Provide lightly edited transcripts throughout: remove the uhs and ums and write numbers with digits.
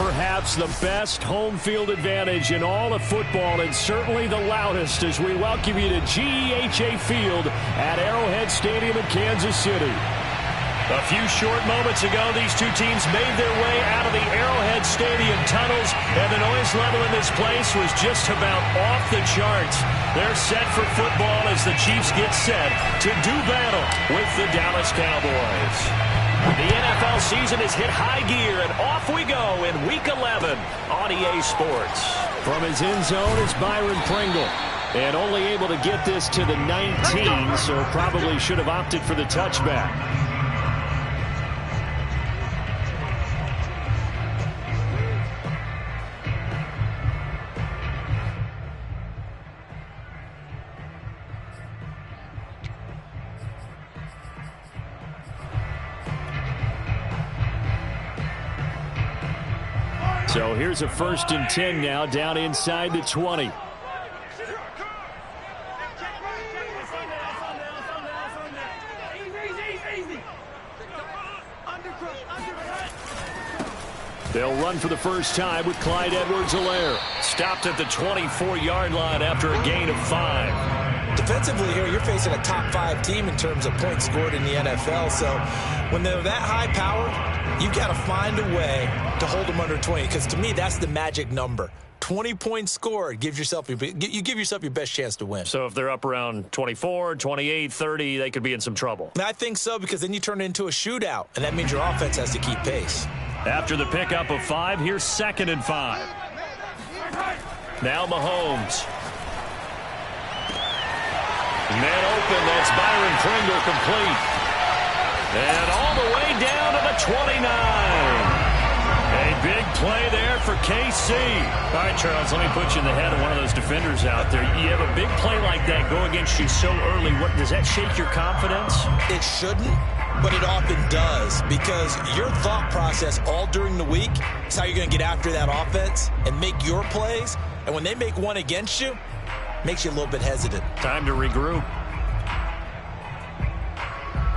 Perhaps the best home field advantage in all of football, and certainly the loudest, as we welcome you to GEHA Field at Arrowhead Stadium in Kansas City. A few short moments ago, these two teams made their way out of the Arrowhead Stadium tunnels, and the noise level in this place was just about off the charts. They're set for football as the Chiefs get set to do battle with the Dallas Cowboys. The NFL season has hit high gear, and off we go in Week 11 on EA Sports. From his end zone is Byron Pringle, and only able to get this to the 19, so probably should have opted for the touchback. So here's a 1st and 10 now, down inside the 20. They'll run for the first time with Clyde Edwards-Helaire. Stopped at the 24-yard line after a gain of 5. Defensively here, you're facing a top 5 team in terms of points scored in the NFL. So when they're that high-powered, you've got to find a way to hold them under 20, because to me, that's the magic number. 20 points scored gives yourself you give yourself your best chance to win. So if they're up around 24, 28, 30, they could be in some trouble. I think so, because then you turn it into a shootout, and that means your offense has to keep pace. After the pickup of 5, here's 2nd and 5. Now Mahomes. Man open, that's Byron Pringle complete. And all the way down to the 29. A big play there for KC. All right, Charles, let me put you in the head of one of those defenders out there. You have a big play like that go against you so early. What does that shake your confidence? It shouldn't, but it often does, because your thought process all during the week is how you're going to get after that offense and make your plays. And when they make one against you, makes you a little bit hesitant. Time to regroup.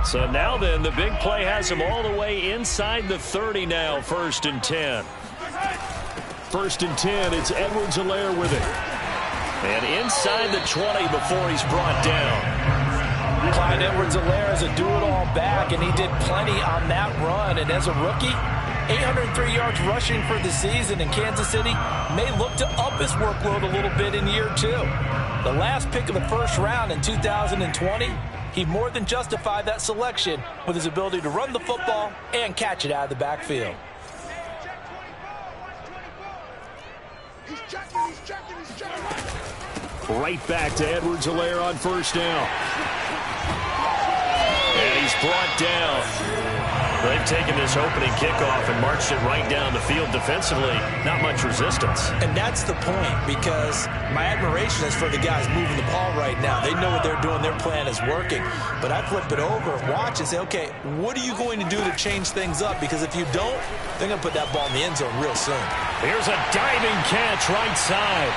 So now then, the big play has him all the way inside the 30 now, 1st and 10. 1st and 10, it's Edwards-Helaire with it. And inside the 20 before he's brought down. Clyde Edwards-Helaire is a do-it-all back, and he did plenty on that run. And as a rookie, 803 yards rushing for the season, in Kansas City may look to up his workload a little bit in year 2. The last pick of the 1st round in 2020, he more than justified that selection with his ability to run the football and catch it out of the backfield. Right back to Edwards-Helaire on 1st down. And he's brought down. They've taken this opening kickoff and marched it right down the field defensively. Not much resistance. And that's the point, because my admiration is for the guys moving the ball right now. They know what they're doing. Their plan is working. But I flip it over, watch, and say, okay, what are you going to do to change things up? Because if you don't, they're going to put that ball in the end zone real soon. Here's a diving catch right side.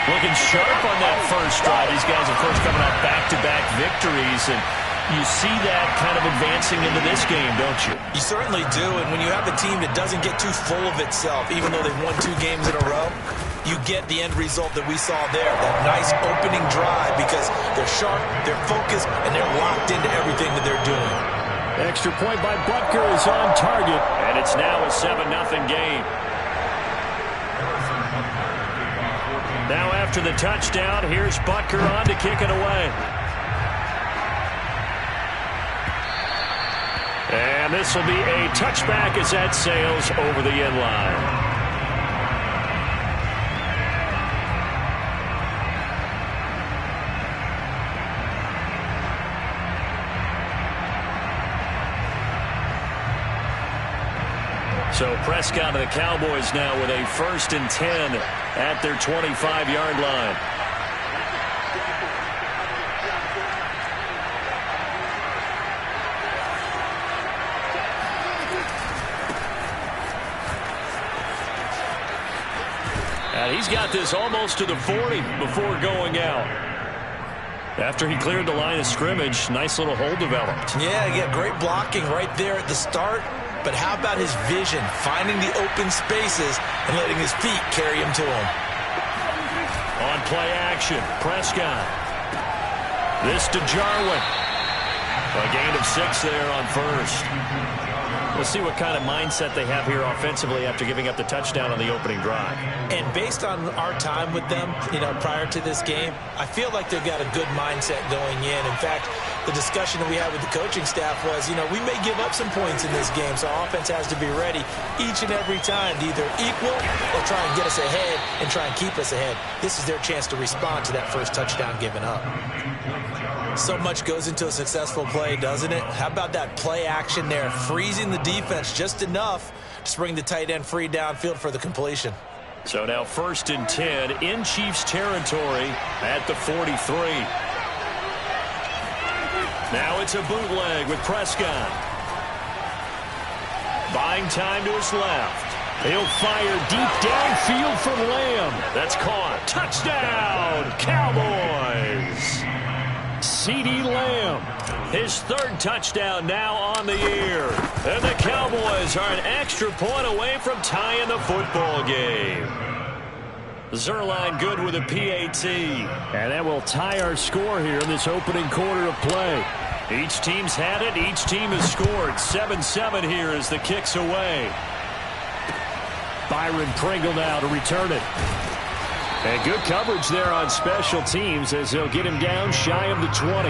Looking sharp on that first drive. These guys, of course, coming off back-to-back victories, and you see that kind of advancing into this game, don't you? You certainly do, and when you have a team that doesn't get too full of itself, even though they've won 2 games in a row, you get the end result that we saw there, that nice opening drive, because they're sharp, they're focused, and they're locked into everything that they're doing. Extra point by Butker is on target, and it's now a 7-0 game. Now after the touchdown, here's Butker on to kick it away. And this will be a touchback as that sails over the end line. So Prescott and the Cowboys now with a 1st and 10 at their 25-yard line. And he's got this almost to the 40 before going out. After he cleared the line of scrimmage, nice little hole developed. Yeah, great blocking right there at the start. but how about his vision, finding the open spaces and letting his feet carry him to him? On play action, Prescott. This to Jarwin. A gain of 6 there on first. We'll see what kind of mindset they have here offensively after giving up the touchdown on the opening drive. And based on our time with them, prior to this game, I feel like they've got a good mindset going in. In fact, the discussion that we had with the coaching staff was, we may give up some points in this game, so our offense has to be ready each and every time to either equal or try and get us ahead and try and keep us ahead. This is their chance to respond to that first touchdown given up. So much goes into a successful play, doesn't it? How about that play action there, freezing the defense just enough to bring the tight end free downfield for the completion. So now 1st and 10 in Chiefs territory at the 43. Now it's a bootleg with Prescott. Buying time to his left. He'll fire deep downfield from Lamb. That's caught. Touchdown, Cowboys. CeeDee Lamb, his 3rd touchdown now on the year. And the Cowboys are an extra point away from tying the football game. Zerline good with a PAT. And that will tie our score here in this opening quarter of play. Each team's had it. Each team has scored. 7-7 here as the kick's away. Byron Pringle now to return it. And good coverage there on special teams as they'll get him down shy of the 20.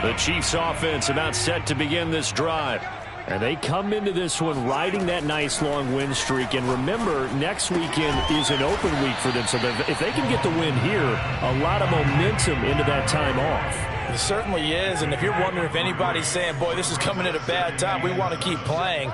The Chiefs offense about set to begin this drive. And they come into this one riding that nice long win streak. And remember, next weekend is an open week for them. So if they can get the win here, a lot of momentum into that time off. It certainly is. And if you're wondering if anybody's saying, boy, this is coming at a bad time, we want to keep playing,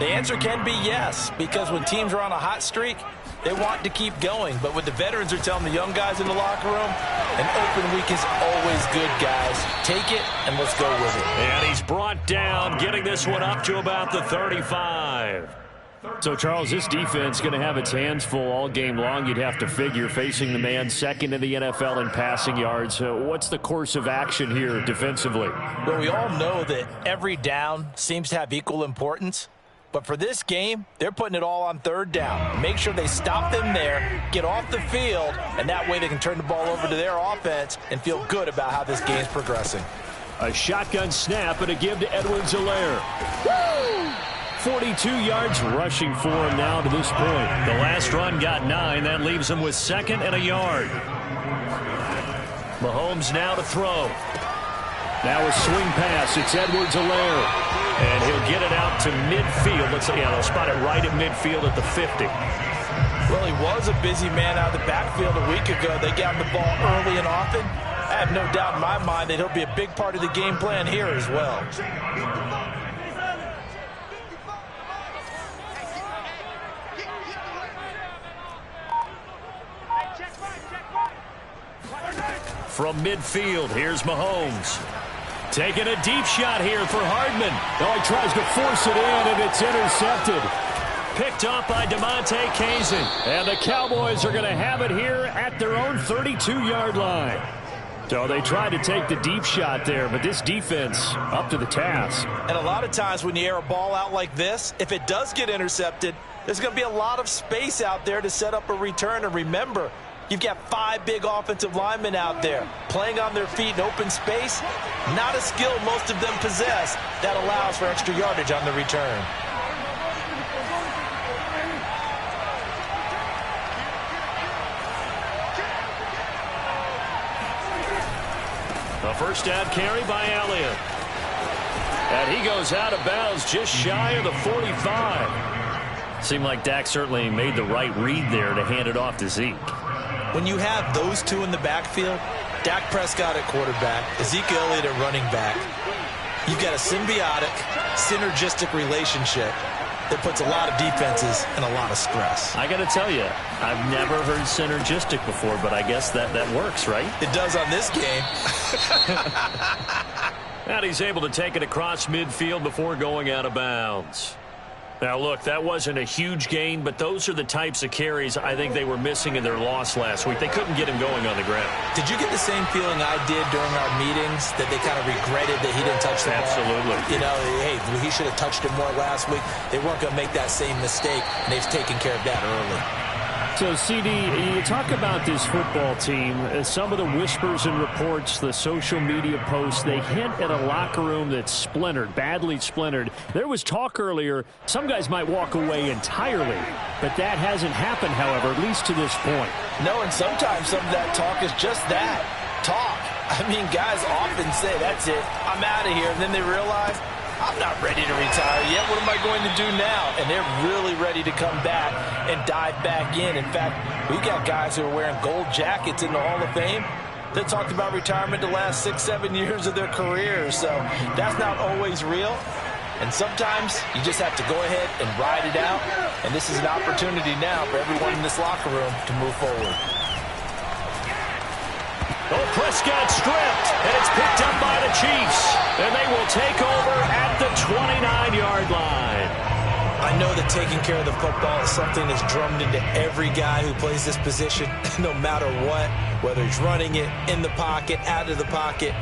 the answer can be yes. Because when teams are on a hot streak, they want to keep going. But what the veterans are telling the young guys in the locker room, an open week is always good, guys. Take it, and let's go with it. And he's brought down, getting this one up to about the 35. So, Charles, this defense is going to have its hands full all game long, you'd have to figure, facing the man second in the NFL in passing yards. What's the course of action here defensively? Well, we all know that every down seems to have equal importance. But for this game, they're putting it all on 3rd down. Make sure they stop them there, get off the field, and that way they can turn the ball over to their offense and feel good about how this game's progressing. A shotgun snap and a give to Edwards-Helaire. 42 yards rushing for him now to this point. The last run got 9. That leaves him with 2nd and a yard. Mahomes now to throw. Now a swing pass. It's Edwards-Helaire. And he'll get it out to midfield. Let's say, they'll spot it right at midfield at the 50. Well, he was a busy man out of the backfield a week ago. They got him the ball early and often. I have no doubt in my mind that he'll be a big part of the game plan here as well. From midfield, here's Mahomes. Taking a deep shot here for Hardman. Oh, he tries to force it in, and it's intercepted. Picked up by DeMonte Casey. And the Cowboys are going to have it here at their own 32-yard line. So they tried to take the deep shot there, but this defense up to the task. And a lot of times when you air a ball out like this, if it does get intercepted, there's going to be a lot of space out there to set up a return. And remember, you've got 5 big offensive linemen out there playing on their feet in open space. Not a skill most of them possess that allows for extra yardage on the return. A first down carry by Elliott. And he goes out of bounds just shy of the 45. Seemed like Dak certainly made the right read there to hand it off to Zeke. When you have those two in the backfield, Dak Prescott at quarterback, Ezekiel Elliott at running back, you've got a symbiotic, synergistic relationship that puts a lot of defenses in a lot of stress. I got to tell you, I've never heard synergistic before, but I guess that works, right? It does on this game. And he's able to take it across midfield before going out of bounds. Now, look, that wasn't a huge gain, but those are the types of carries I think they were missing in their loss last week. They couldn't get him going on the ground. Did you get the same feeling I did during our meetings, that they kind of regretted that he didn't touch the ball? Absolutely. You know, hey, he should have touched it more last week. They weren't going to make that same mistake, and they've taken care of that early. So, CD, you talk about this football team, some of the whispers and reports, the social media posts, they hint at a locker room that's splintered, badly splintered. There was talk earlier, some guys might walk away entirely, but that hasn't happened, however, at least to this point. No, and sometimes some of that talk is just that, talk. I mean, guys often say, that's it, I'm out of here, and then they realize, I'm not ready to retire yet. What am I going to do now? And they're really ready to come back and dive back in. In fact, we've got guys who are wearing gold jackets in the Hall of Fame that talked about retirement the last 6-7 years of their careers. So that's not always real. And sometimes you just have to go ahead and ride it out. And this is an opportunity now for everyone in this locker room to move forward. Oh, Prescott stripped, and it's picked up by the Chiefs. And they will take over at the 29-yard line. I know that taking care of the football is something that's drummed into every guy who plays this position, no matter what, whether he's running it, in the pocket, out of the pocket.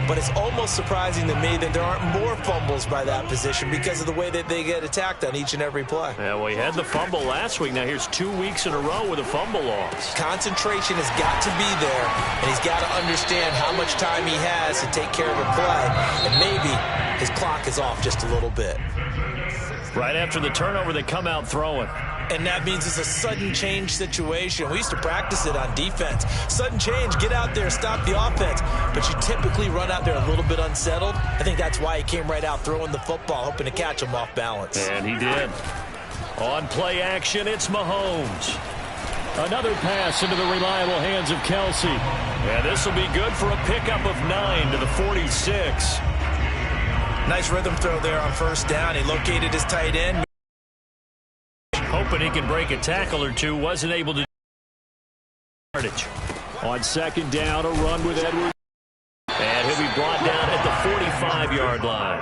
But it's almost surprising to me that there aren't more fumbles by that position because of the way that they get attacked on each and every play. Yeah, well, he had the fumble last week. Now here's 2 weeks in a row with a fumble loss. Concentration has got to be there, and he's got to understand how much time he has to take care of a play, and maybe his clock is off just a little bit. Right after the turnover, they come out throwing. And that means it's a sudden change situation. We used to practice it on defense. Sudden change, get out there, stop the offense. But you typically run out there a little bit unsettled. I think that's why he came right out throwing the football, hoping to catch him off balance. And he did. On play action, it's Mahomes. Another pass into the reliable hands of Kelsey. And this will be good for a pickup of 9 to the 46. Nice rhythm throw there on first down. He located his tight end. Hoping he can break a tackle or two, wasn't able to. On second down, a run with Edwards. And he'll be brought down at the 45-yard line.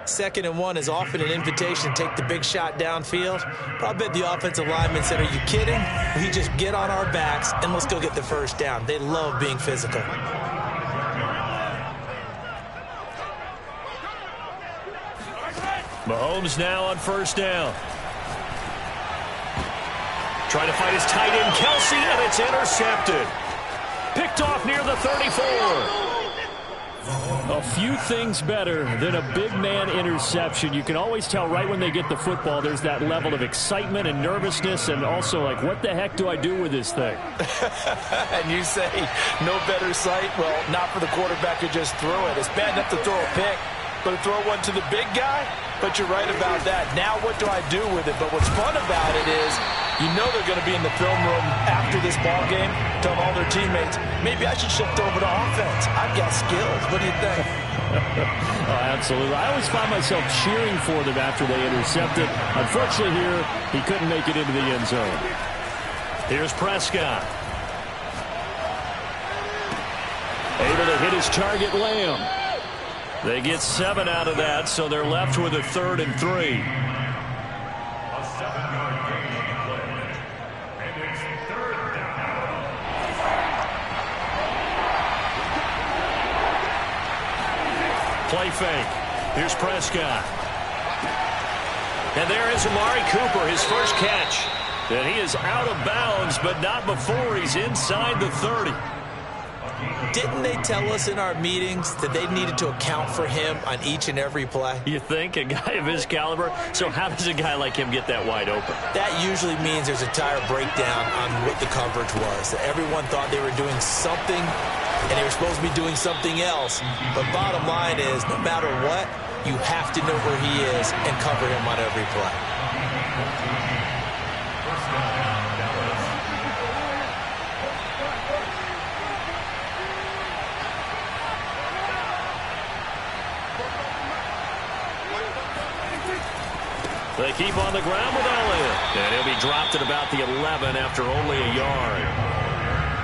2nd and 1 is often an invitation to take the big shot downfield. But I bet the offensive lineman said, are you kidding? We just get on our backs and let's go get the first down. They love being physical. Mahomes now on first down. Trying to find his tight end, Kelsey, and it's intercepted. Picked off near the 34. A few things better than a big man interception. You can always tell right when they get the football, there's that level of excitement and nervousness, and also like, what the heck do I do with this thing? And you say, no better sight? Well, not for the quarterback who just threw it. It's bad enough to throw a pick, but to throw one to the big guy? But you're right about that. Now what do I do with it? But what's fun about it is you know they're going to be in the film room after this ball game, telling all their teammates, maybe I should shift over to offense. I've got skills. What do you think? Oh, absolutely. I always find myself cheering for them after they intercepted. Unfortunately here, he couldn't make it into the end zone. Here's Prescott. Able to hit his target, Lamb. They get 7 out of that, so they're left with a 3rd and 3. A 7-yard gain on the play. And it's 3rd down. Play fake. Here's Prescott. And there is Amari Cooper, his first catch. And he is out of bounds, but not before he's inside the 30. Didn't they tell us in our meetings that they needed to account for him on each and every play? You think? A guy of his caliber? So how does a guy like him get that wide open? That usually means there's a tire breakdown on what the coverage was. That everyone thought they were doing something, and they were supposed to be doing something else. But bottom line is, no matter what, you have to know where he is and cover him on every play. They keep on the ground with Elliott. And he'll be dropped at about the 11 after only a yard.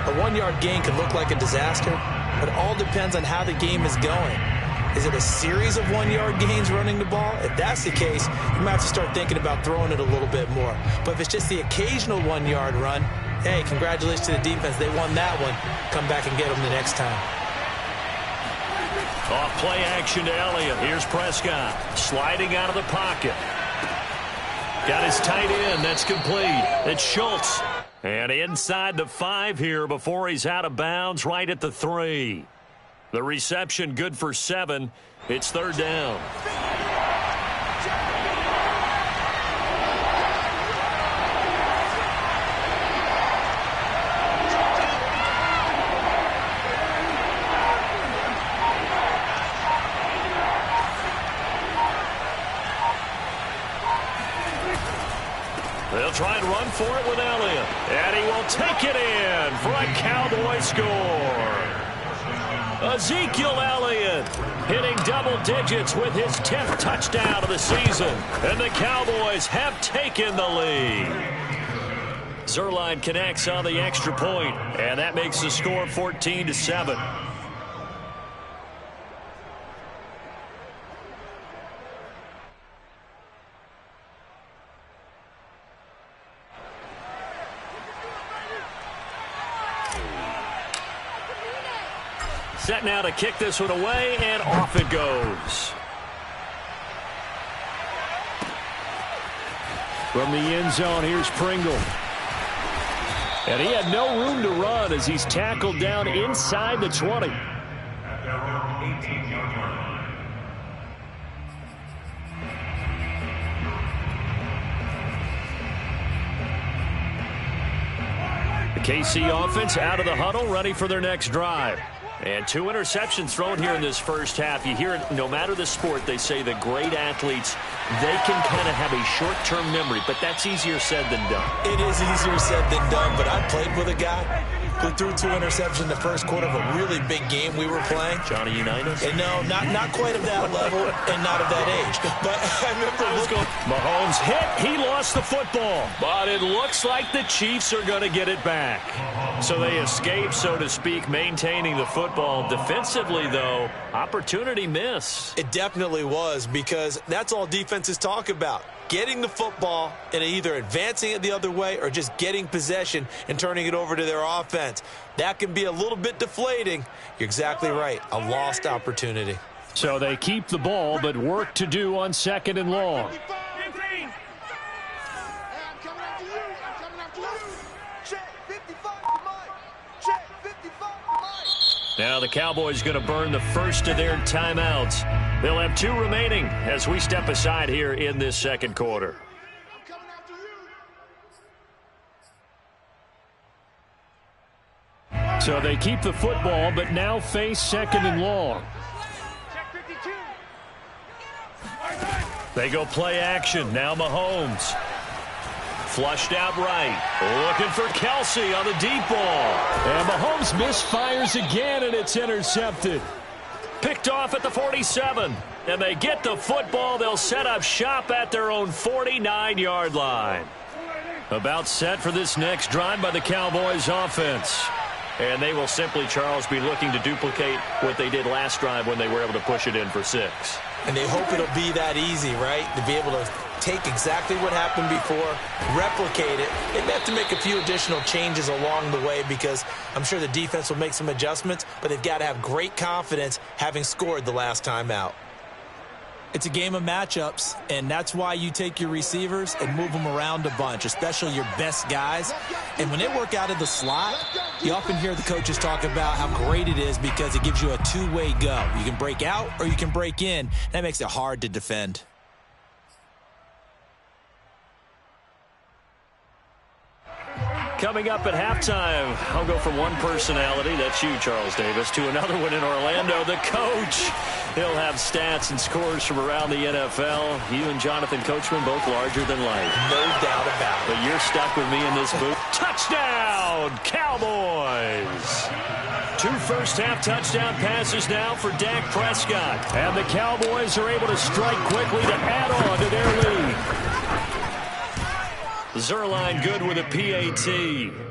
A 1-yard gain can look like a disaster, but it all depends on how the game is going. Is it a series of 1-yard gains running the ball? If that's the case, you might have to start thinking about throwing it a little bit more. But if it's just the occasional 1-yard run, hey, congratulations to the defense. They won that one. Come back and get them the next time. Off play action to Elliott. Here's Prescott sliding out of the pocket. Got his tight end. That's complete. It's Schultz. And inside the 5 here before he's out of bounds, right at the 3. The reception good for 7. It's 3rd down. They'll try and run for it with Elliott. And he will take it in for a Cowboy score. Ezekiel Elliott hitting double digits with his 10th touchdown of the season. And the Cowboys have taken the lead. Zerline connects on the extra point, and that makes the score 14-7. Set now to kick this one away, and off it goes. From the end zone, here's Pringle. And he had no room to run as he's tackled down inside the 20. At their own 18-yard line. The KC offense out of the huddle, ready for their next drive. And 2 interceptions thrown here in this first half. You hear it, no matter the sport, they say the great athletes, they can kind of have a short-term memory, but that's easier said than done. It is easier said than done, but I played with a guy who threw 2 interceptions in the first quarter of a really big game we were playing. Johnny Unitas? And no, not quite of that level and not of that age. But I remember looking. Mahomes hit. He lost the football. But it looks like the Chiefs are going to get it back. So they escape, so to speak, maintaining the football. Defensively, though, opportunity miss. It definitely was, because that's all defenses talk about. Getting the football and either advancing it the other way or just getting possession and turning it over to their offense. That can be a little bit deflating. You're exactly right. A lost opportunity. So they keep the ball, but work to do on 2nd and long. Now the Cowboys going to burn the first of their timeouts. They'll have 2 remaining as we step aside here in this second quarter. So they keep the football, but now face 2nd and long. They go play action. Now Mahomes. Flushed out right. Looking for Kelsey on the deep ball. And Mahomes misfires again, and it's intercepted. Picked off at the 47. And they get the football. They'll set up shop at their own 49-yard line. About set for this next drive by the Cowboys offense. And they will simply, Charles, be looking to duplicate what they did last drive when they were able to push it in for 6. And they hope it'll be that easy, right? To be able to take exactly what happened before, replicate it. They may have to make a few additional changes along the way, because I'm sure the defense will make some adjustments, but they've got to have great confidence having scored the last time out. It's a game of matchups, and that's why you take your receivers and move them around a bunch, especially your best guys. And when they work out of the slot, you often hear the coaches talk about how great it is because it gives you a two-way go. You can break out or you can break in. That makes it hard to defend. Coming up at halftime, I'll go from one personality, that's you, Charles Davis, to another one in Orlando, the coach. He'll have stats and scores from around the NFL. You and Jonathan Coachman, both larger than life. No doubt about it. But you're stuck with me in this booth. Touchdown, Cowboys! 2 first-half touchdown passes now for Dak Prescott. And the Cowboys are able to strike quickly to add on to their lead. Zerline good with a PAT,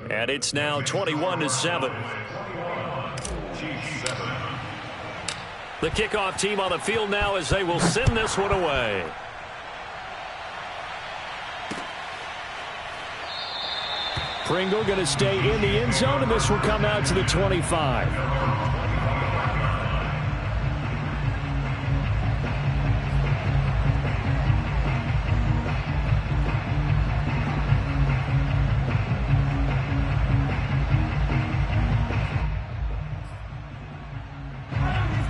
and it's now 21-7. The kickoff team on the field now as they will send this one away. Pringle going to stay in the end zone, and this will come out to the 25.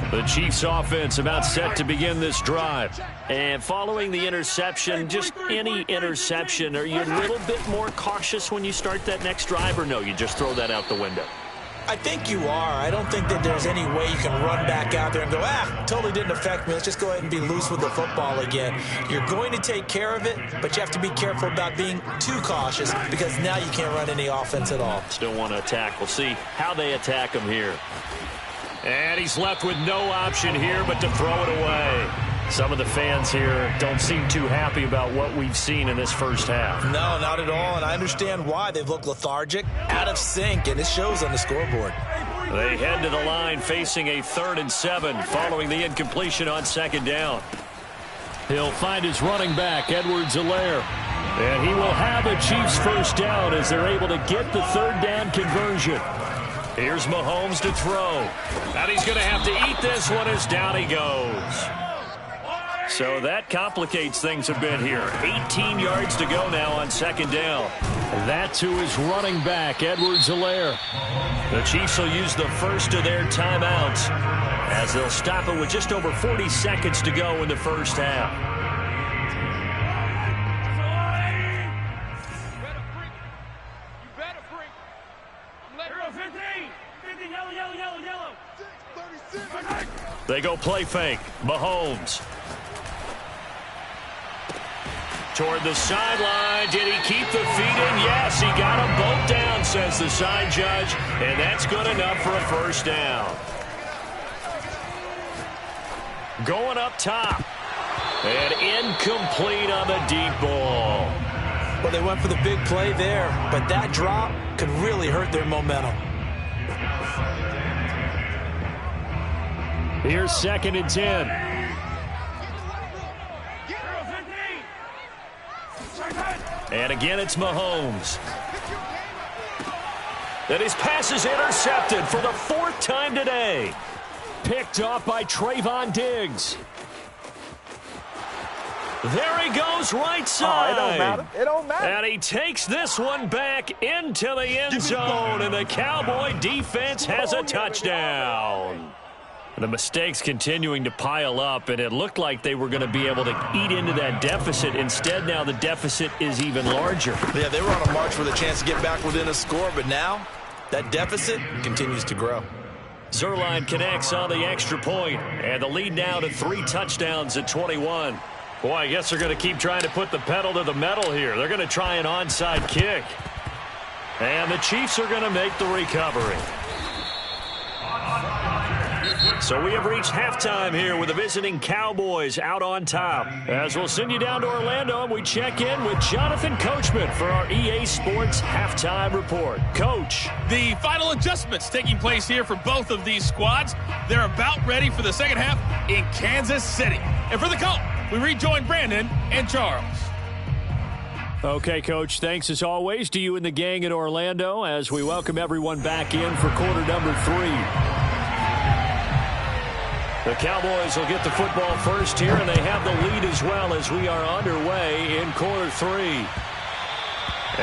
The Chiefs offense about set to begin this drive. And following the interception, just any interception, are you a little bit more cautious when you start that next drive, or no, you just throw that out the window? I think you are. I don't think that there's any way you can run back out there and go, totally didn't affect me. Let's just go ahead and be loose with the football again. You're going to take care of it, but you have to be careful about being too cautious because now you can't run any offense at all. Still want to attack. We'll see how they attack him here. And he's left with no option here but to throw it away. Some of the fans here don't seem too happy about what we've seen in this first half. No, not at all, and I understand why. They've looked lethargic, out of sync, and it shows on the scoreboard. They head to the line facing a 3rd and 7 following the incompletion on 2nd down. He'll find his running back, Edwards-Helaire. And he will have a Chiefs first down as they're able to get the 3rd down conversion. Here's Mahomes to throw. And he's going to have to eat this one as down he goes. So that complicates things a bit here. 18 yards to go now on 2nd down. That to his running back, Edwards-Helaire. The Chiefs will use the first of their timeouts as they'll stop it with just over 40 seconds to go in the first half. They go play fake. Mahomes. Toward the sideline. Did he keep the feet in? Yes, he got them both down, says the side judge. And that's good enough for a first down. Going up top. And incomplete on the deep ball. Well, they went for the big play there, but that drop could really hurt their momentum. Here's 2nd and 10. And again, it's Mahomes. And his pass is intercepted for the 4th time today. Picked off by Trayvon Diggs. There he goes, right side. Oh, it don't matter. It don't matter. And he takes this one back into the end zone, and the Cowboy defense has a touchdown. The mistakes continuing to pile up, and it looked like they were going to be able to eat into that deficit. Instead, now the deficit is even larger. Yeah, they were on a march with a chance to get back within a score, but now that deficit continues to grow. Zuerlein connects on the extra point, and the lead now to 3 touchdowns at 21. Boy, I guess they're going to keep trying to put the pedal to the metal here. They're going to try an onside kick. And the Chiefs are going to make the recovery. So we have reached halftime here with the visiting Cowboys out on top. As we'll send you down to Orlando, and we check in with Jonathan Coachman for our EA Sports Halftime Report. Coach. The final adjustments taking place here for both of these squads. They're about ready for the second half in Kansas City. And for the call, we rejoin Brandon and Charles. Okay, Coach, thanks as always to you and the gang in Orlando as we welcome everyone back in for quarter number 3. The Cowboys will get the football first here, and they have the lead as well as we are underway in quarter 3.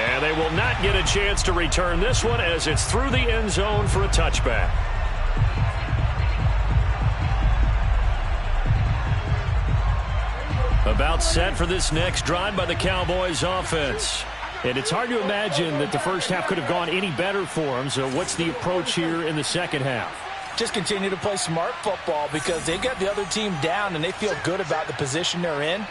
And they will not get a chance to return this one as it's through the end zone for a touchback. About set for this next drive by the Cowboys offense. And it's hard to imagine that the first half could have gone any better for them. So what's the approach here in the second half? Just continue to play smart football because they got the other team down and they feel good about the position they're in.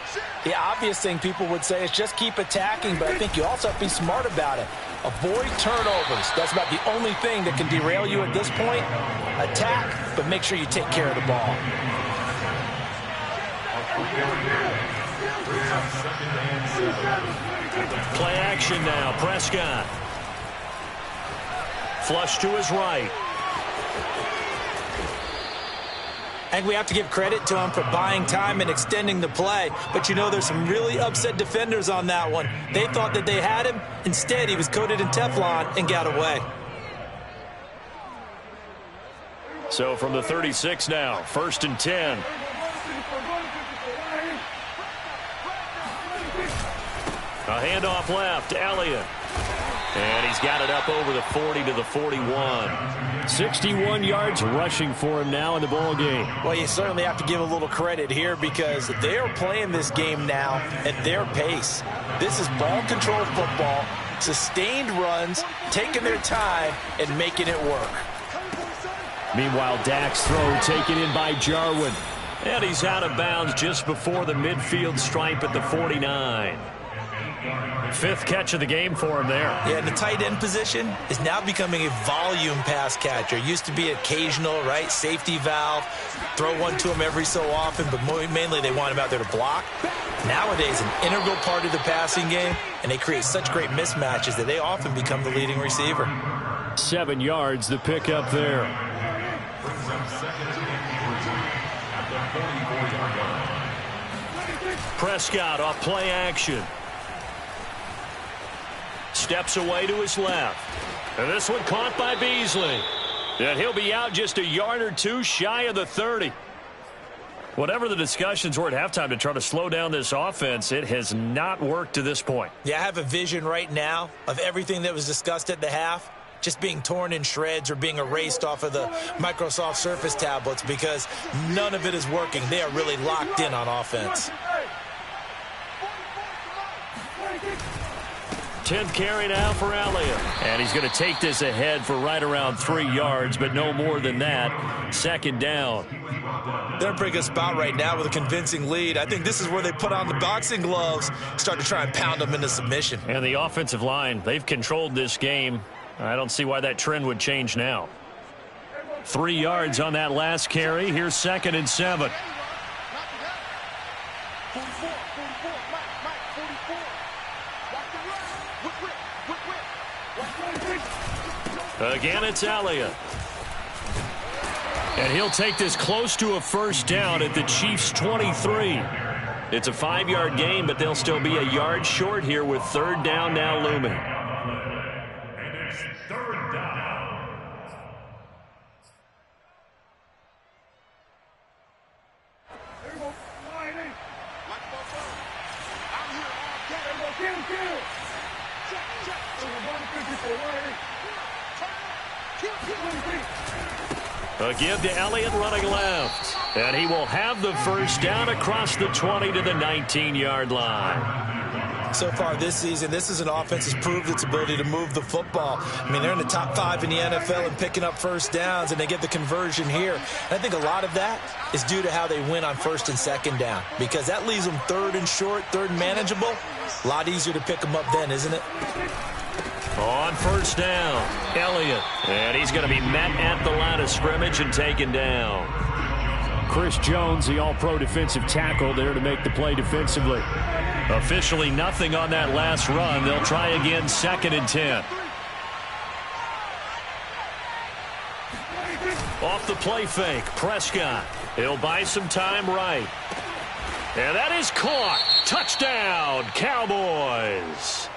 The obvious thing people would say is just keep attacking, but I think you also have to be smart about it. Avoid turnovers. That's about the only thing that can derail you at this point. Attack, but make sure you take care of the ball. Play action now. Prescott. Flush to his right. I think we have to give credit to him for buying time and extending the play. But, you know, there's some really upset defenders on that one. They thought that they had him. Instead, he was coated in Teflon and got away. So from the 36 now, 1st and 10. A handoff left, Elliott. And he's got it up over the 40 to the 41. 61 yards rushing for him now in the ball game. Well, you certainly have to give a little credit here because they are playing this game now at their pace. This is ball control football, sustained runs, taking their time and making it work. Meanwhile, Dak's throw taken in by Jarwin. And he's out of bounds just before the midfield stripe at the 49. 5th catch of the game for him there. Yeah, and the tight end position is now becoming a volume pass catcher. Used to be occasional, right? Safety valve. Throw one to him every so often, but mainly they want him out there to block. Nowadays, an integral part of the passing game, and they create such great mismatches that they often become the leading receiver. 7 yards, the pickup there. Prescott off play action. Steps away to his left. And this one caught by Beasley. And he'll be out just a yard or two shy of the 30. Whatever the discussions were at halftime to try to slow down this offense, it has not worked to this point. Yeah, I have a vision right now of everything that was discussed at the half just being torn in shreds or being erased off of the Microsoft Surface tablets because none of it is working. They are really locked in on offense. 10th carry now for Elliott. And he's going to take this ahead for right around 3 yards, but no more than that. 2nd down. They're in a pretty good spot right now with a convincing lead. I think this is where they put on the boxing gloves, start to try and pound them into submission. And the offensive line, they've controlled this game. I don't see why that trend would change now. 3 yards on that last carry. Here's 2nd and 7. Again, it's Elliott. And he'll take this close to a 1st down at the Chiefs' 23. It's a 5-yard gain, but they'll still be a yard short here with 3rd down now looming. And it's 3rd down. A give to Elliott running left. And he will have the 1st down across the 20 to the 19-yard line. So far this season, this is an offense that's proved its ability to move the football. I mean, they're in the top 5 in the NFL and picking up 1st downs, and they get the conversion here. And I think a lot of that is due to how they win on 1st and 2nd down, because that leaves them 3rd and short, 3rd and manageable. A lot easier to pick them up then, isn't it? On 1st down, Elliott. And he's going to be met at the line of scrimmage and taken down. Chris Jones, the all-pro defensive tackle, there to make the play defensively. Officially nothing on that last run. They'll try again, 2nd and 10. Off the play fake, Prescott. He'll buy some time right. And that is caught. Touchdown, Cowboys.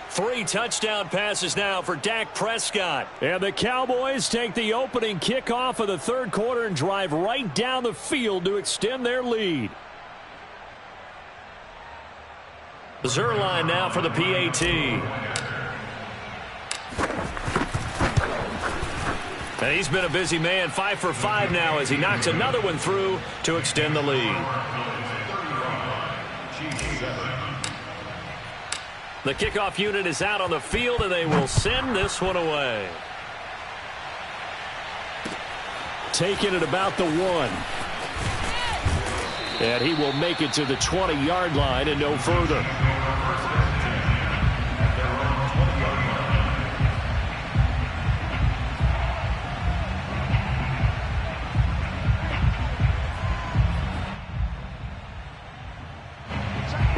3 touchdown passes now for Dak Prescott. And the Cowboys take the opening kickoff of the 3rd quarter and drive right down the field to extend their lead. Zerline now for the PAT. And he's been a busy man, 5 for 5 now as he knocks another one through to extend the lead. The kickoff unit is out on the field, and they will send this one away. Taken at about the 1. And he will make it to the 20-yard line and no further.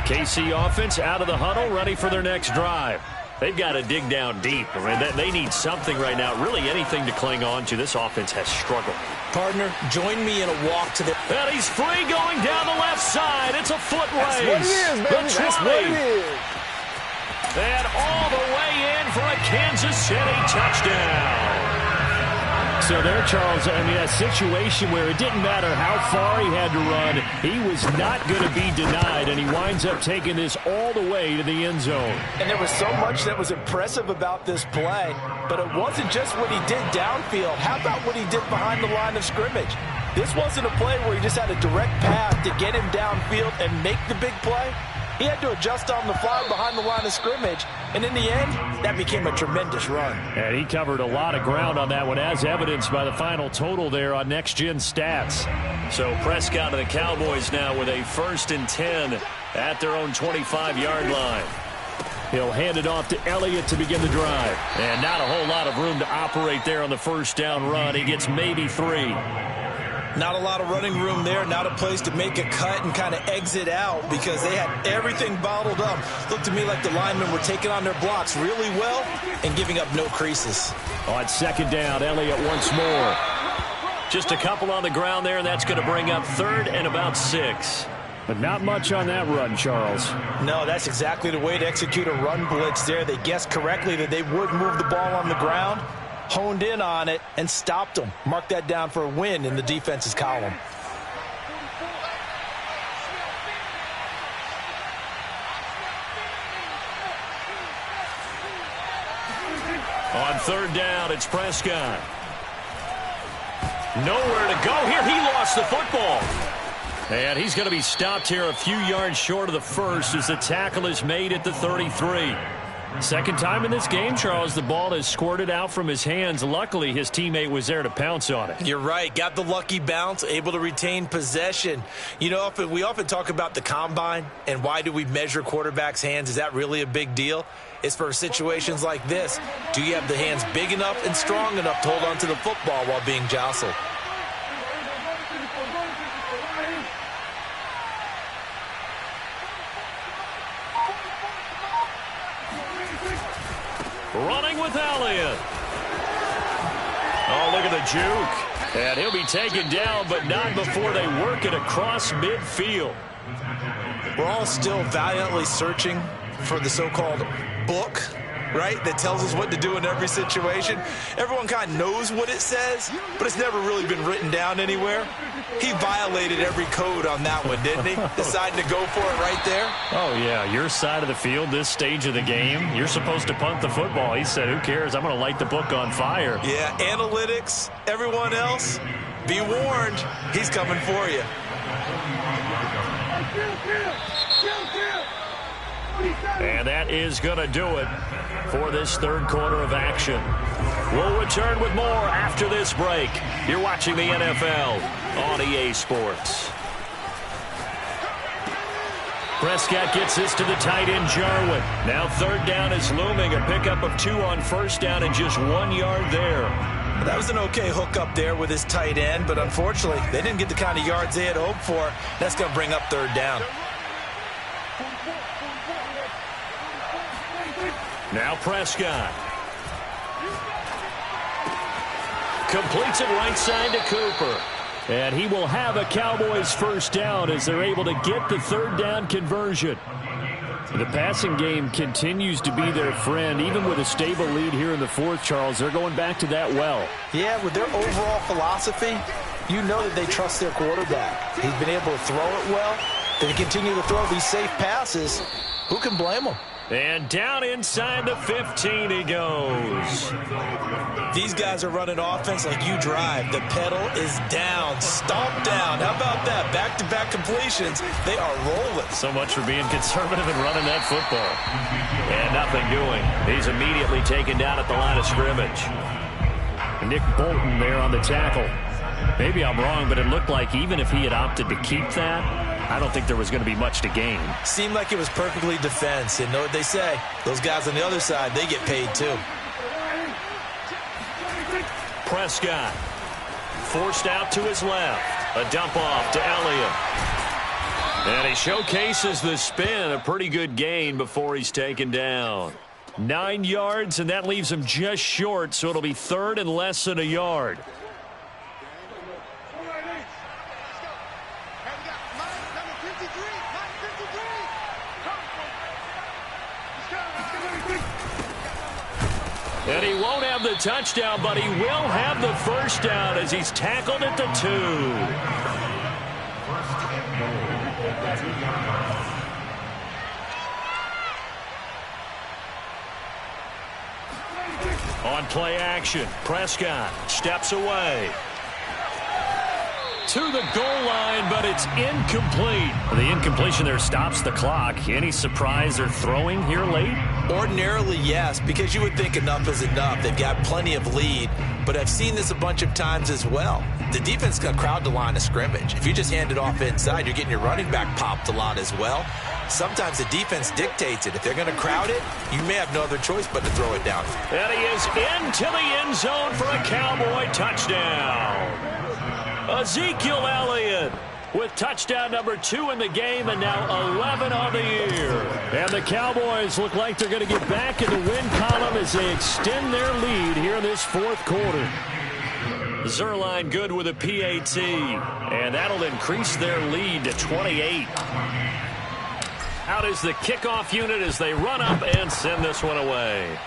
KC offense out of the huddle, ready for their next drive. They've got to dig down deep. I mean, they need something right now, really anything to cling on to. This offense has struggled. Partner, join me in a walk to the... And he's free going down the left side. It's a foot race. That's what it is, baby. That's what it is. And all the way in for a Kansas City touchdown. So there, Charles, I mean, a situation where it didn't matter how far he had to run, he was not going to be denied, and he winds up taking this all the way to the end zone. And there was so much that was impressive about this play, but it wasn't just what he did downfield. How about what he did behind the line of scrimmage? This wasn't a play where he just had a direct path to get him downfield and make the big play. He had to adjust on the fly behind the line of scrimmage, and in the end, that became a tremendous run. And he covered a lot of ground on that one, as evidenced by the final total there on Next Gen Stats. So Prescott and the Cowboys now with a 1st and 10 at their own 25-yard line. He'll hand it off to Elliott to begin the drive. And not a whole lot of room to operate there on the first down run. He gets maybe 3. Not a lot of running room there, not a place to make a cut and kind of exit out because they had everything bottled up. Looked to me like the linemen were taking on their blocks really well and giving up no creases. On 2nd down, Elliott once more. Just a couple on the ground there, and that's going to bring up 3rd and about 6. But not much on that run, Charles. No, that's exactly the way to execute a run blitz there. They guessed correctly that they would move the ball on the ground, honed in on it, and stopped them. Mark that down for a win in the defense's column. On 3rd down, it's Prescott. Nowhere to go here. He lost the football. And he's going to be stopped here a few yards short of the first as the tackle is made at the 33. Second time in this game, Charles, the ball has squirted out from his hands. Luckily, his teammate was there to pounce on it. You're right. Got the lucky bounce, able to retain possession. You know, we often talk about the combine and why do we measure quarterbacks' hands. Is that really a big deal? It's for situations like this. Do you have the hands big enough and strong enough to hold on to the football while being jostled? Running with Elliott. Oh, look at the juke. And he'll be taken down, but not before they work it across midfield. We're all still valiantly searching for the so-called book, right, that tells us what to do in every situation. Everyone kind of knows what it says, but it's never really been written down anywhere. He violated every code on that one, didn't he? Deciding to go for it right there. Oh, yeah, your side of the field, this stage of the game, you're supposed to punt the football. He said, who cares? I'm going to light the book on fire. Yeah, analytics, everyone else, be warned, he's coming for you. And that is going to do it for this 3rd quarter of action. We'll return with more after this break. You're watching the NFL on EA Sports. Prescott gets this to the tight end, Jarwin. Now 3rd down is looming. A pickup of 2 on 1st down and just 1 yard there. That was an okay hook up there with his tight end, but unfortunately, they didn't get the kind of yards they had hoped for. That's going to bring up 3rd down. Now Prescott. Completes it right side to Cooper. And he will have a Cowboys 1st down as they're able to get the 3rd down conversion. The passing game continues to be their friend. Even with a stable lead here in the 4th, Charles, they're going back to that well. Yeah, with their overall philosophy, you know that they trust their quarterback. He's been able to throw it well. They continue to throw these safe passes. Who can blame them? And down inside the 15 he goes. These guys are running offense like you drive. The pedal is down, stomp down. How about that? Back-to-back completions. They are rolling. So much for being conservative and running that football. And nothing doing. He's immediately taken down at the line of scrimmage. Nick Bolton there on the tackle. Maybe I'm wrong, but it looked like even if he had opted to keep that, I don't think there was going to be much to gain. Seemed like it was perfectly defense. And know what they say? Those guys on the other side, they get paid too. Prescott forced out to his left. A dump off to Elliott. And he showcases the spin. A pretty good gain before he's taken down. 9 yards, and that leaves him just short, so it'll be 3rd and less than a yard. And he won't have the touchdown, but he will have the first down as he's tackled at the 2. On play action, Prescott steps away to the goal line, but it's incomplete. The incompletion there stops the clock. Any surprise they're throwing here late? Ordinarily, yes, because you would think enough is enough. They've got plenty of lead, but I've seen this a bunch of times as well. The defense got crowd the line of scrimmage. If you just hand it off inside, you're getting your running back popped a lot as well. Sometimes the defense dictates it. If they're going to crowd it, you may have no other choice but to throw it down. And he is into the end zone for a Cowboy touchdown. Ezekiel Elliott with touchdown number 2 in the game, and now 11 on the year. And the Cowboys look like they're going to get back in the win column as they extend their lead here in this fourth quarter. Zerline good with a PAT, and that'll increase their lead to 28. Out is the kickoff unit as they run up and send this one away.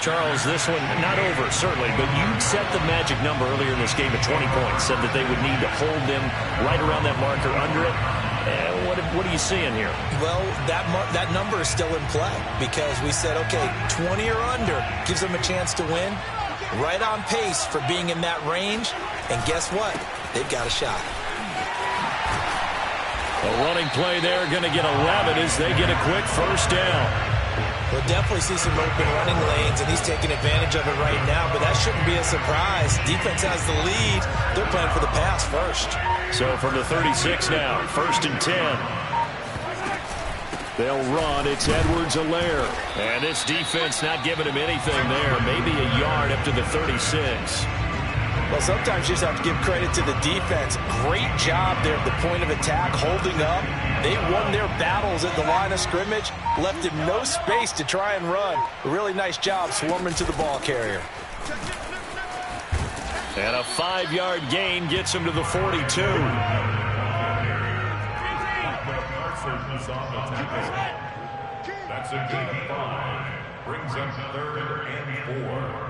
Charles, this one not over, certainly, but you set the magic number earlier in this game at 20 points, said that they would need to hold them right around that marker under it. What are you seeing here? Well, that number is still in play because we said, okay, 20 or under gives them a chance to win. Right on pace for being in that range, and guess what? They've got a shot. A running play there, going to get 11 as they get a quick first down. We'll definitely see some open running lanes, and he's taking advantage of it right now, but that shouldn't be a surprise. Defense has the lead. They're playing for the pass first. So from the 36 now, 1st and 10. They'll run. It's Edwards-Helaire. And this defense not giving him anything there. Maybe a yard up to the 36. Well, sometimes you just have to give credit to the defense. Great job there at the point of attack, holding up. They won their battles at the line of scrimmage, left him no space to try and run. A really nice job swarming to the ball carrier. And a 5-yard gain gets him to the 42. That's a gain of 5. Brings up 3rd and 4.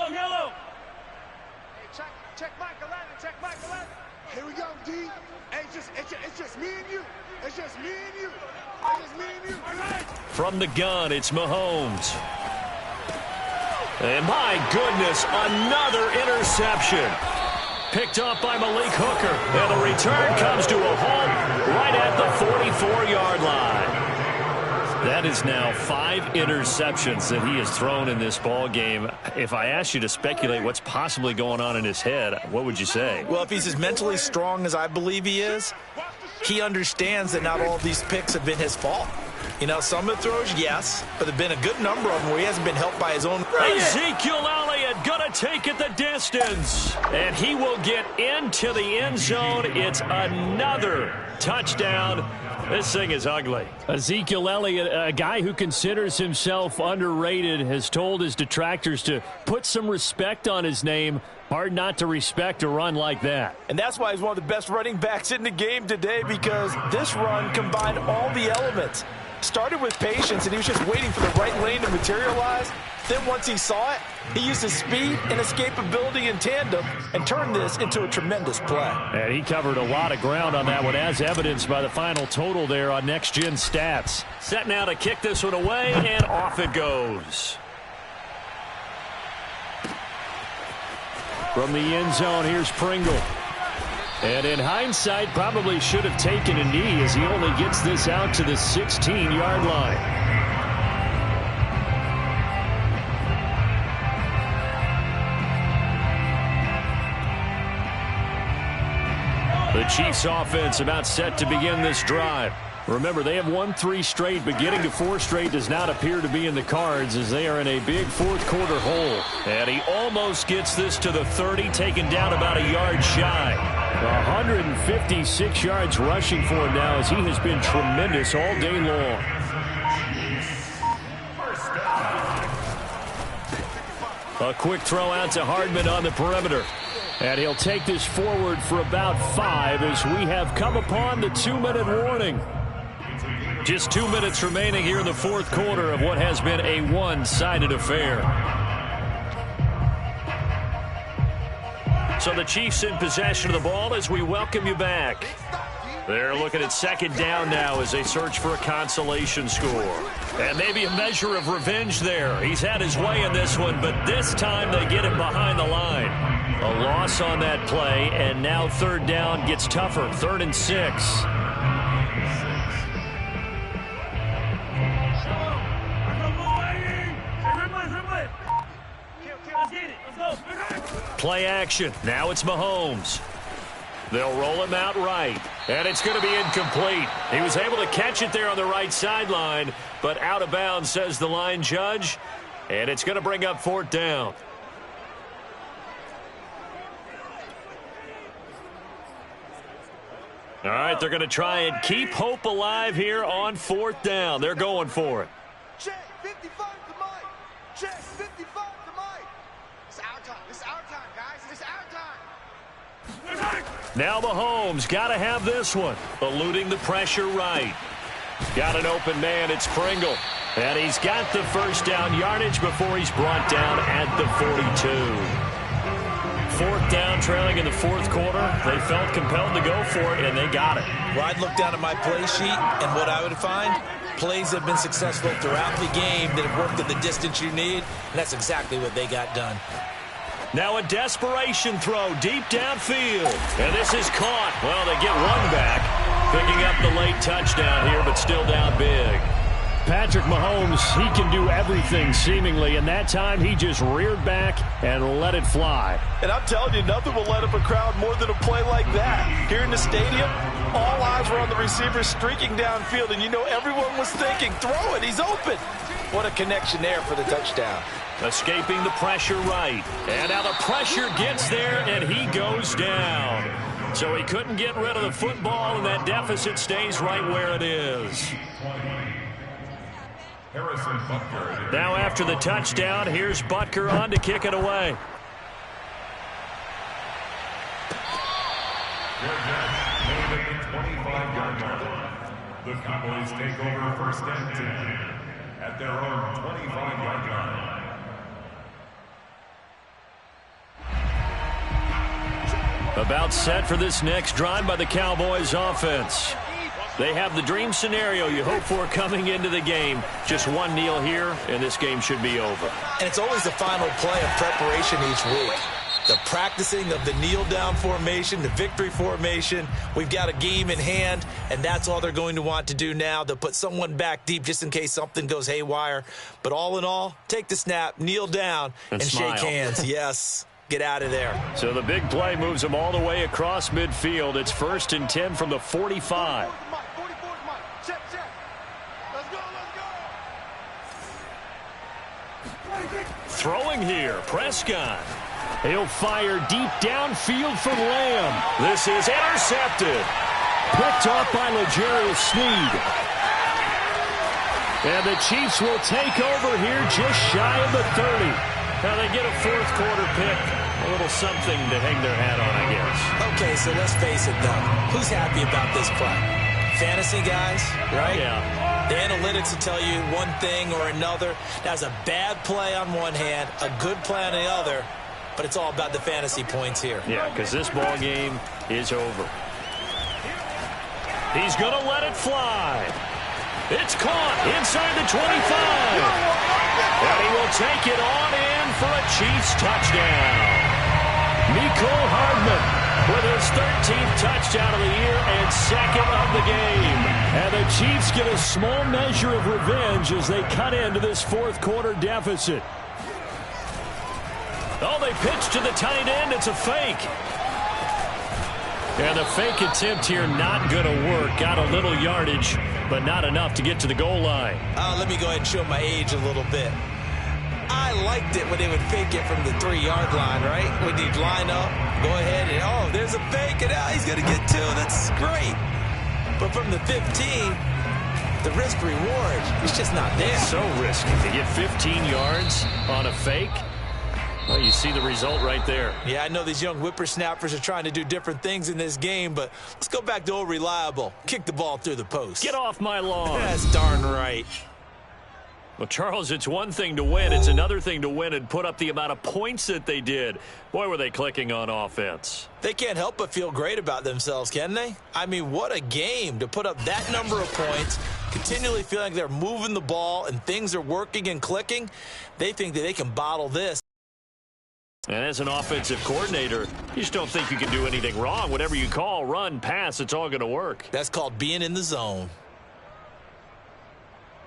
Yellow. Hey, check Michael Allen. Check Michael Allen. Here we go, D. Hey, it's just me and you. It's just me and you. It's just me and you. From the gun, it's Mahomes. And my goodness, another interception. Picked up by Malik Hooker. And the return comes to a halt right at the 44-yard line. That is now 5 interceptions that he has thrown in this ball game. If I asked you to speculate what's possibly going on in his head, what would you say? Well, if he's as mentally strong as I believe he is, he understands that not all of these picks have been his fault. You know, some of the throws, yes, but there have been a good number of them where he hasn't been helped by his own. Ezekiel Elliott gonna take it the distance. And he will get into the end zone. It's another touchdown. This thing is ugly. Ezekiel Elliott, a guy who considers himself underrated, has told his detractors to put some respect on his name. Hard not to respect a run like that. And that's why he's one of the best running backs in the game today, because this run combined all the elements. Started with patience, and he was just waiting for the right lane to materialize. Then once he saw it, he used his speed and escapability in tandem and turned this into a tremendous play. And he covered a lot of ground on that one, as evidenced by the final total there on Next Gen Stats. Set now to kick this one away, and off it goes. From the end zone, here's Pringle. And in hindsight, probably should have taken a knee as he only gets this out to the 16-yard line. The Chiefs offense about set to begin this drive. Remember, they have won 3 straight, but getting to 4 straight does not appear to be in the cards as they are in a big fourth quarter hole. And he almost gets this to the 30, taken down about a yard shy. 156 yards rushing for him now as he has been tremendous all day long. A quick throw out to Hardman on the perimeter. And he'll take this forward for about 5 as we have come upon the 2-minute warning. Just 2 minutes remaining here in the fourth quarter of what has been a one-sided affair. So the Chiefs in possession of the ball as we welcome you back. They're looking at second down now as they search for a consolation score. And maybe a measure of revenge there. He's had his way in this one, but this time they get him behind the line. A loss on that play, and now third down gets tougher. 3rd and 6. Play action. Now it's Mahomes. They'll roll him out right, and it's going to be incomplete. He was able to catch it there on the right sideline, but out of bounds, says the line judge, and it's going to bring up 4th down. All right, they're going to try and keep hope alive here on 4th down. They're going for it. Check 55 to Mike. Check 55 to Mike. It's our time. It's our time, guys. It's our time. Now Mahomes got to have this one. Eluding the pressure right. Got an open man. It's Pringle. And he's got the first down yardage before he's brought down at the 42. 4th down, trailing in the fourth quarter. They felt compelled to go for it, and they got it. Well, I'd look down at my play sheet, and what I would find, plays have been successful throughout the game that have worked in the distance you need, and that's exactly what they got done. Now a desperation throw deep downfield. And this is caught. Well, they get one back. Picking up the late touchdown here, but still down big. Patrick Mahomes, he can do everything seemingly, and that time he just reared back and let it fly. And I'm telling you, nothing will light up a crowd more than a play like that. Here in the stadium, all eyes were on the receiver streaking downfield, and you know everyone was thinking, throw it, he's open. What a connection there for the touchdown. Escaping the pressure right. And now the pressure gets there, and he goes down. So he couldn't get rid of the football, and that deficit stays right where it is. Now after the touchdown, here's Butker on to kick it away. The Cowboys take over 1st and 10 at their own 25-yard line. About set for this next drive by the Cowboys offense. They have the dream scenario you hope for coming into the game. Just one kneel here, and this game should be over. And it's always the final play of preparation each week. The practicing of the kneel-down formation, the victory formation. We've got a game in hand, and that's all they're going to want to do now. They'll put someone back deep just in case something goes haywire. But all in all, take the snap, kneel down, and shake hands. Yes. Get out of there. So the big play moves them all the way across midfield. It's 1st and 10 from the 45. Check, check. Let's go, let's go. Throwing here, Prescott. He'll fire deep downfield for Lamb. This is intercepted. Picked off by L'Jarius Sneed. And the Chiefs will take over here just shy of the 30. Now they get a fourth quarter pick. A little something to hang their hat on, I guess. Okay, so let's face it, though. Who's happy about this play? Fantasy guys, right? Yeah. The analytics will tell you one thing or another. That's a bad play on one hand, a good play on the other, but it's all about the fantasy points here. Yeah, because this ball game is over. He's going to let it fly. It's caught inside the 25. And he will take it on in for a Chiefs touchdown. Mecole Hardman with his 13th touchdown of the year and 2nd of the game. And the Chiefs get a small measure of revenge as they cut into this fourth quarter deficit. Oh, they pitch to the tight end. It's a fake. And the fake attempt here not going to work. Got a little yardage, but not enough to get to the goal line. Let me go ahead and show my age a little bit. I liked it when they would fake it from the 3-yard line, right? When you'd line up, go ahead, and oh, there's a fake, and he's going to get 2. That's great. But from the 15, the risk-reward is just not there. So risky to get 15 yards on a fake. Well, you see the result right there. Yeah, I know these young whippersnappers are trying to do different things in this game, but let's go back to old reliable. Kick the ball through the post. Get off my lawn. That's darn right. Well, Charles, it's one thing to win. It's another thing to win and put up the amount of points that they did. Boy, were they clicking on offense. They can't help but feel great about themselves, can they? I mean, what a game to put up that number of points, continually feeling like they're moving the ball and things are working and clicking. They think that they can bottle this. And as an offensive coordinator, you just don't think you can do anything wrong. Whatever you call, run, pass, it's all going to work. That's called being in the zone.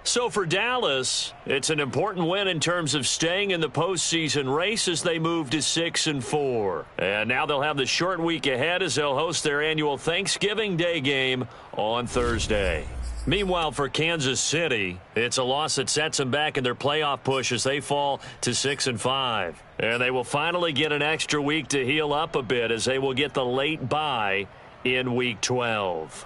So for Dallas, it's an important win in terms of staying in the postseason race as they move to 6-4. And now they'll have the short week ahead as they'll host their annual Thanksgiving Day game on Thursday. Meanwhile, for Kansas City, it's a loss that sets them back in their playoff push as they fall to 6-5. And they will finally get an extra week to heal up a bit as they will get the late bye in Week 12.